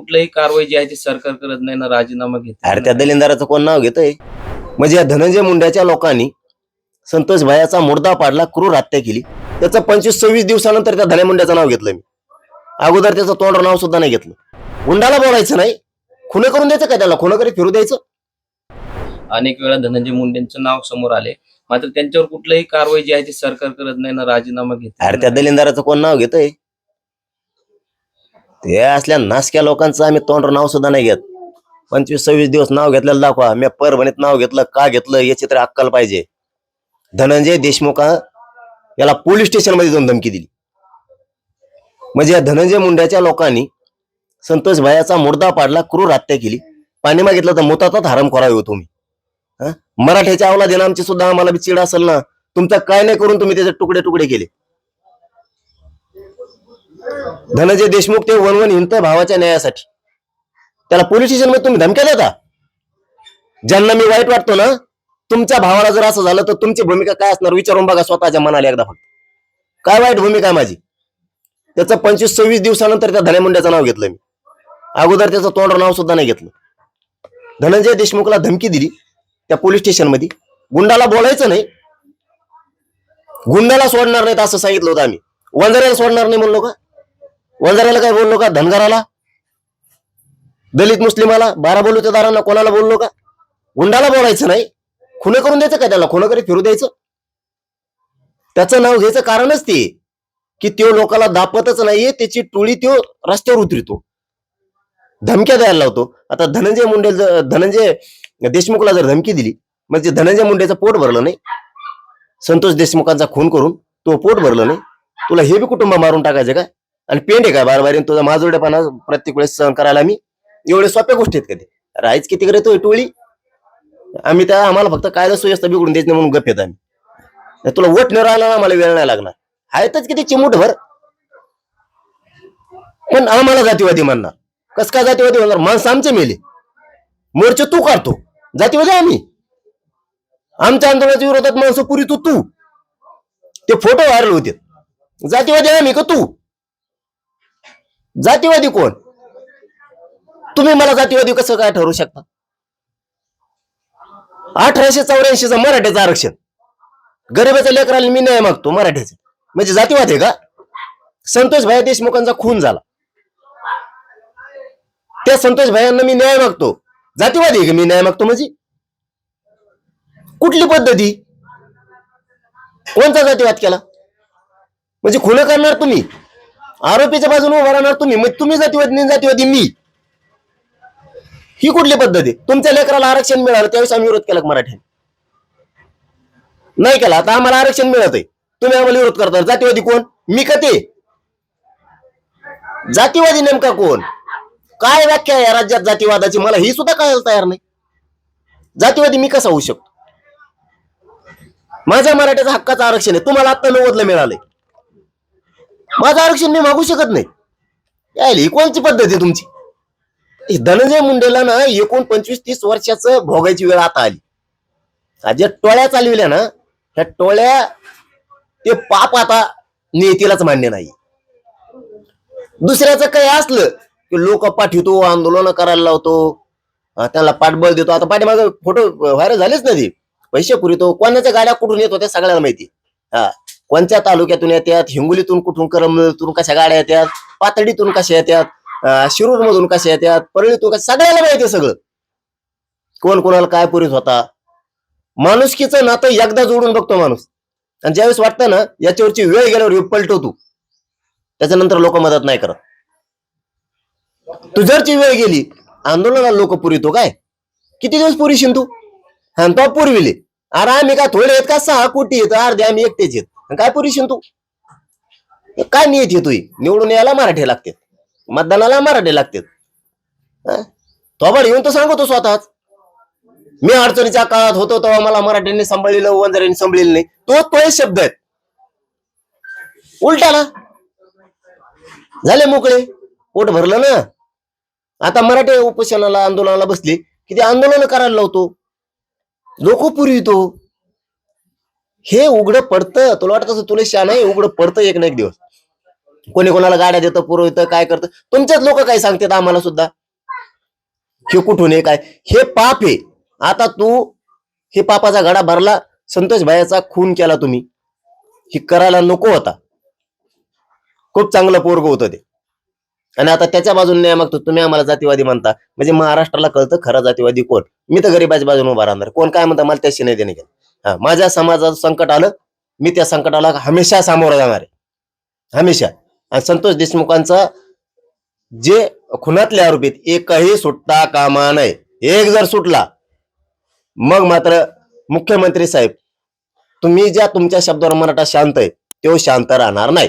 कुठलीही कारवाई जी आहे ती सरकार करत नाही ना, राजीनामा घेत अरे त्या दलिंदाराचं कोण नाव घेतंय? म्हणजे या धनंजय मुंड्याच्या लोकांनी संतोष भायाचा मुर्दा पाडला, क्रूर हत्या केली. त्याचं 25-26 दिवसानंतर त्या धन्या मुंड्याचं नाव घेतलं मी. अगोदर त्याचं तोंड नाव सुद्धा नाही घेतलं. गुंडाला बोलायचं नाही, खुन करून द्यायचं काय, त्याला खुन करीत फिरू द्यायचं. अनेक वेळा धनंजय मुंडेंचं नाव समोर आले, मात्र त्यांच्यावर कुठलीही कारवाई जी आहे ती सरकार करत नाही ना, राजीनामा घेत अरे त्या दलिंदाराचं कोण नाव घेतंय? ते असल्या नासक्या लोकांचं आम्ही तोंड नाव सुद्धा नाही घेत. 25-26 दिवस नाव घेतलेलं दाखवा. मी परभणीत नाव घेतलं, का घेतलं याची तरी अक्कल पाहिजे. धनंजय देशमुख याला पोलीस स्टेशन मध्ये जाऊन धमकी दिली. म्हणजे या धनंजय मुंड्याच्या लोकांनी संतोष भायाचा मुर्दा पाडला, क्रूर हत्या केली. पाणी मागितलं तर मुताचाच हराम करावे हो तुम्ही. मराठ्याच्या अवला देणं आमची सुद्धा आम्हाला बी चिड असेल ना. तुमचं काय नाही करून तुम्ही त्याचे तुकडे तुकडे केले. धनंजय देशमुख ते वन हिंडतोय भावाच्या न्यायासाठी. त्याला पोलीस स्टेशन मध्ये तुम्ही धमक्या देता. ज्यांना मी वाईट वाटतो ना, तुमच्या भावाला जर असं झालं तर तुमची भूमिका काय असणार विचारून बघा स्वतःच्या मनाला एकदा फक्त. काय वाईट भूमिका आहे माझी? त्याचं 25-26 दिवसानंतर त्या धन्या मुंड्याचं नाव घेतलं मी. अगोदर त्याचं तोंड नाव सुद्धा नाही घेतलं. धनंजय देशमुखला धमकी दिली त्या पोलीस स्टेशन मध्ये. गुंडाला बोलायचं नाही, गुंडाला सोडणार नाहीत असं सांगितलं होतं आम्ही. वंजाऱ्याला सोडणार नाही म्हणलो का? वंजाऱ्याला काय बोललो का? धनगराला, दलित मुस्लिमाला, 12 बलुतेदारांना कोणाला बोललो का? गुंडाला बोलायचं नाही, खुन करून द्यायचं काय, त्याला खुन करीत फिरू द्यायचं. त्याचं नाव घ्यायचं कारणच ते की तो लोकाला दापतच नाहीये, त्याची टोळी तो रस्त्यावर उतरतो, धमक्या द्यायला लावतो. आता धनंजय देशमुखला जर धमकी दिली म्हणजे धनंजय मुंडेचं पोट भरलं नाही. संतोष देशमुखांचा खून करून तो पोट भरलं नाही. तुला हे बी कुटुंब मारून टाकायचं काय? आणि पेंड आहे काय बारबारीन तुझा माजुरडेपणा प्रत्येक वेळेस सहन करायला? मी एवढे सोप्या गोष्टी आहेत कधी राहायच किती करे तो टोळी. आम्हाला फक्त कायदा सुव्यवस्था बिघडून द्यायचं नाही म्हणून गप येत आम्ही. तुला वोट न राहिला ना, मला वेळ नाही लागणार. आहेतच किती चिमूटभर, पण आम्हाला जातीवादी म्हणणार. कस काय जातीवादी म्हणणार? माणसं आमचे मेले, मोर्चे तू काढतो, जातीवादी आम्ही. आमच्या आंदोलनाच्या विरोधात माणसं पुरी तू ते फोटो व्हायरल होते. जातीवादी आम्ही का तू? जातीवादी कोण? तुम्ही मला जातीवादी कसं काय ठरवू शकता? 1884चं मराठ्याचं आरक्षण, गरीबाच्या लेकराला मी न्याय मागतो मराठ्याचं, म्हणजे जातीवाद आहे का? संतोष भाई देशमुखांचा खून झाला, त्या संतोष भाईंना मी न्याय मागतो, जातीवादी आहे का मी न्याय मागतो? म्हणजे कुठली पद्धती? कोणता जातीवाद केला? म्हणजे खून करणार तुम्ही, आरोपीच्या बाजूने उभा राहणार तुम्ही, मग तुम्ही जातीवादी मी. ही कुठली पद्धत आहे? तुमच्या लेकराला आरक्षण मिळालं त्यावेळेस आम्ही विरोध केला मराठ्याने? नाही केला. आता आम्हाला आरक्षण मिळत आहे, तुम्ही आम्हाला विरोध करता. जातीवादी कोण? मी का ते? जातीवादी नेमका कोण? काय व्याख्या या राज्यात जातीवादाची मला ही सुद्धा कळायला तयार नाही. जातीवादी मी कसा होऊ शकतो? माझ्या मराठ्याचं हक्काचं आरक्षण आहे, तुम्हाला आता 90ला मिळालंय. माझं आरक्षण मी मागू शकत नाही. ही कोणची पद्धत आहे तुमची? धनंजय मुंडेला ना 25-30 वर्षाचं भोगायची वेळ आता आली. ज्या टोळ्या चालविल्या ना, ह्या टोळ्या ते पाप आता नियतीलाच मान्य नाही. दुसऱ्याचं काही असलं की लोक पाठवतो, आंदोलन करायला लावतो, त्याला पाठबळ देतो. आता पाठीमागे फोटो व्हायरल झालेच ना, ते पैसे पुरवतो. कोणाच्या गाड्या कुठून येत होत्या सगळ्याला माहिती. कोणत्या तालुक्यातून येतात, हिंगोलीतून कुठून, करमळीतून कशा गाड्या येतात, पातळीतून कशा येतात, शिरूर मधून कशा येतात, परळीतून कशा, सगळ्याला माहिती सगळं. कोण कोणाला काय पुरीत होता. माणुसकीचं नातं एकदा जोडून बघतो माणूस, आणि ज्यावेळेस वाटतं ना याच्यावरची वेळ गेल्यावर पलटवतो, त्याच्यानंतर लोक मदत नाही करत. तुझरची वेळ गेली, आंदोलनाला लोक पुरितो काय? किती दिवस पुरीशील तू? हा तो पुरविले. अरे आम्ही काय थोडे आहेत का? 6 कोटी येत, अर्धे आम्ही एकटेच आहेत. काय पुरीशील तू? काय नियत येतोय? निवडून यायला मराठी लागतात, मतदानाला मराठी लागतात. थोबाड येऊन तर सांगतो स्वतःच. मी अडचणीच्या काळात होतो तेव्हा मला मराठ्यांनी सांभाळलेलं, वंजाऱ्यांनी सांभाळलेलं नाही. तो शब्द आहेत. उलटाला झाले मोकळे, पोट भरलं ना. आता मराठी उपोषणाला, आंदोलनाला बसले की ते आंदोलन करायला लावतो, लोक पुरवितो. हे उघडं पडतं. तुला वाटत असं तुला शान आहे? उघडं पडतं एक ना एक दिवस. कोणी कोणाला गाड्या देतं, पुरवतं, काय करतं, तुमचेच लोक काय सांगतात आम्हाला सुद्धा. हे कुठून आहे काय, हे पाप आहे. आता तू हे पापाचा घडा भरला, संतोष भाईचा खून केला तुम्ही, हे करायला नको होता. खूप चांगलं पोरग होतं ते, आणि आता त्याच्या बाजूने न्याय मागतो. तुम्ही आम्हाला जातीवादी म्हणता, म्हणजे महाराष्ट्राला कळतं खरा जातीवादी कोण. मी तर गरीबाच्या बाजूने उभा राहणार. कोण काय म्हणता मला त्याशी नाही देणे घेणं. हा, माझ्या समाजाचं संकट आलं, मी त्या संकटाला हमेशा सामोरं जाणार आहे, हमेशा. आणि संतोष देशमुखांचा जे खुनातले आरोपीत एकही सुटता कामा नये. एक जर सुटला मग मात्र मुख्यमंत्री साहेब, तुम्ही ज्या तुमच्या शब्दावर मराठा शांत आहे, तो शांत राहणार नाही.